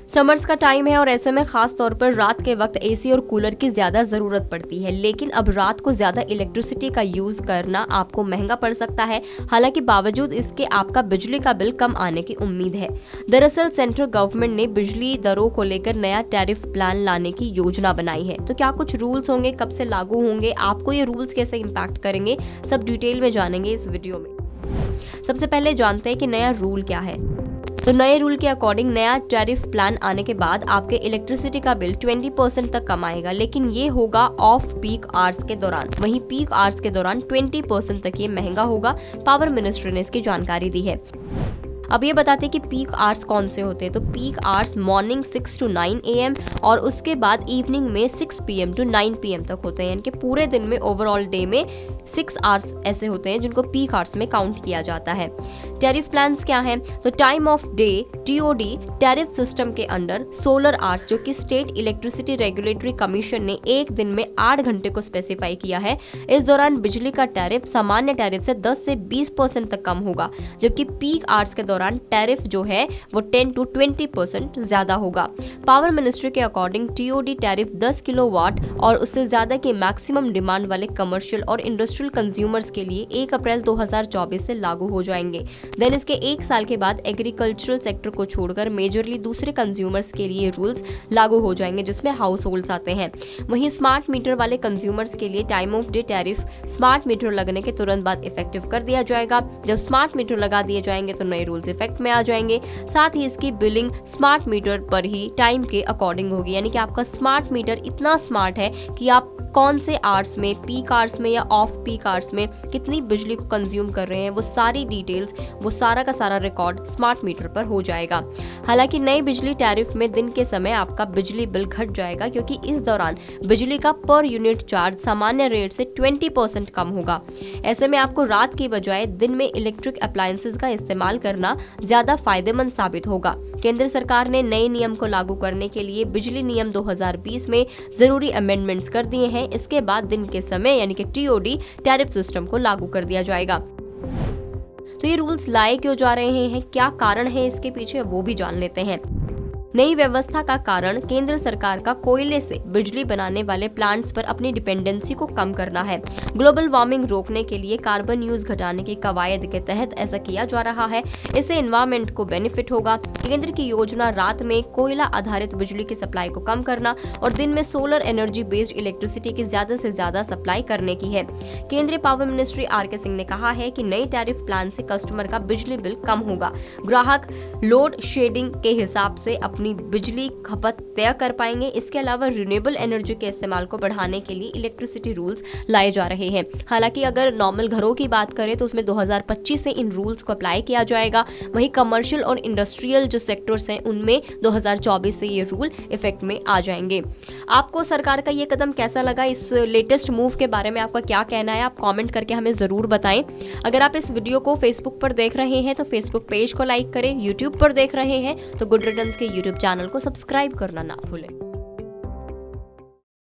Summers का time है और ऐसे में खास तौर पर रात के वक्त एसी और कूलर की ज्यादा जरूरत पड़ती है, लेकिन अब रात को ज्यादा इलेक्ट्रिसिटी का यूज करना आपको महंगा पड़ सकता है। हालांकि बावजूद इसके आपका बिजली का बिल कम आने की उम्मीद है। दरअसल सेंट्रल गवर्नमेंट ने बिजली दरों को लेकर नया टैरिफ प्लान लाने की योजना बनाई है। तो क्या कुछ रूल्स होंगे, कब से लागू होंगे, आपको ये रूल्स कैसे इम्पैक्ट करेंगे, सब डिटेल में जानेंगे इस वीडियो में। सबसे पहले जानते हैं कि नया रूल क्या है। तो नए रूल के अकॉर्डिंग नया टैरिफ प्लान आने के बाद आपके इलेक्ट्रिसिटी का बिल 20% तक कम आएगा, लेकिन ये होगा ऑफ पीक आवर्स के दौरान। वहीं पीक आवर्स के दौरान 20% तक ये महंगा होगा। पावर मिनिस्ट्री ने इसकी जानकारी दी है। अब ये बताते हैं कि पीक आवर्स कौन से होते हैं। तो peak hours morning 6 to 9 AM और उसके बाद इवनिंग में 6 PM to 9 PM तक होते हैं। यानी कि पूरे दिन में, ओवरऑल डे में 6 आवर्स ऐसे होते हैं जिनको पीक आवर्स में काउंट किया जाता है। टैरिफ प्लान्स क्या हैं? तो time of day TOD tariff system के अंडर सोलर आवर्स, जो कि स्टेट इलेक्ट्रिसिटी रेगुलेटरी कमीशन ने एक दिन में 8 घंटे को स्पेसिफाई किया है। इस दौरान बिजली का टैरिफ सामान्य टैरिफ से 10 से 20% तक कम होगा, जबकि पीक आवर्स के दौरान टैरिफ जो है वो 10 to 20% ज्यादा होगा। पावर मिनिस्ट्री के अकॉर्डिंग TOD टैरिफ 10 किलोवाट और उससे ज्यादा की मैक्सिमम डिमांड वाले कमर्शियल और इंडस्ट्रियल कंज्यूमर्स के लिए 1 अप्रैल 2024 से लागू हो जाएंगे। देन इसके 1 साल के बाद एग्रीकल्चरल सेक्टर को छोड़कर मेजरली दूसरे कंज्यूमर्स के लिए रूल्स लागू हो जाएंगे, जिसमें हाउस होल्ड्स आते हैं। वहीं स्मार्ट मीटर वाले कंज्यूमर्स के लिए time of day tariff smart meter लगने के तुरंत बाद इफेक्टिव कर दिया जाएगा। जब स्मार्ट मीटर लगा दिए जाएंगे तो नए रूल्स इफेक्ट में आ जाएंगे। साथ ही इसकी बिलिंग स्मार्ट मीटर पर ही टाइम के अकॉर्डिंग होगी, यानी कि आपका स्मार्ट मीटर इतना स्मार्ट है कि आप कौन से आवर्स में, पीक आवर्स में या ऑफ पीक आवर्स में कितनी बिजली को कंज्यूम कर रहे हैं, वो सारी डिटेल्स, वो सारा का सारा रिकॉर्ड स्मार्ट मीटर पर हो जाएगा। हालांकि नई बिजली टैरिफ में दिन के समय आपका बिजली बिल घट जाएगा, क्योंकि इस दौरान बिजली का पर यूनिट चार्ज सामान्य रेट से 20% कम होगा। ऐसे में आपको रात की बजाय दिन में इलेक्ट्रिक अप्लायंसेस का इस्तेमाल करना ज्यादा फायदेमंद साबित होगा। केंद्र सरकार ने नए नियम को लागू करने के लिए बिजली नियम 2020 में जरूरी अमेंडमेंट्स कर दिए हैं। इसके बाद दिन के समय यानी कि TOD टैरिफ सिस्टम को लागू कर दिया जाएगा। तो ये रूल्स लाए क्यों जा रहे हैं, क्या कारण है इसके पीछे, वो भी जान लेते हैं। नई व्यवस्था का कारण केंद्र सरकार का कोयले से बिजली बनाने वाले प्लांट्स पर अपनी डिपेंडेंसी को कम करना है। ग्लोबल वार्मिंग रोकने के लिए कार्बन यूज घटाने की कवायद के तहत ऐसा किया जा रहा है। इससे एनवायरमेंट को बेनिफिट होगा। केंद्र की योजना रात में कोयला आधारित बिजली की सप्लाई को कम करना और दिन में सोलर एनर्जी बेस्ड इलेक्ट्रिसिटी की ज्यादा से ज्यादा सप्लाई करने की है। केंद्रीय पावर मिनिस्ट्री RK सिंह ने कहा है कि नई टैरिफ प्लान से कस्टमर का बिजली बिल कम होगा। ग्राहक लोड शेडिंग के हिसाब से अपनी बिजली खपत तय कर पाएंगे। इसके अलावा रिन्यूएबल एनर्जी के इस्तेमाल को बढ़ाने के लिए इलेक्ट्रिसिटी रूल्स लाए जा रहे हैं। हालांकि अगर नॉर्मल घरों की बात करें तो उसमें 2025 से इन रूल्स को अप्लाई किया जाएगा। वहीं कमर्शियल और इंडस्ट्रियल जो सेक्टर्स हैं उनमें 2024 से ये रूल इफेक्ट में आ जाएंगे। आपको सरकार का ये कदम कैसा लगा, इस लेटेस्ट मूव के बारे में आपका क्या कहना है, आप कॉमेंट करके हमें जरूर बताएं। अगर आप इस वीडियो को फेसबुक पर देख रहे हैं तो फेसबुक पेज को लाइक करें, यूट्यूब पर देख रहे हैं तो गुड रिटर्न्स के यूट्यूब चैनल को सब्सक्राइब करना ना भूलें।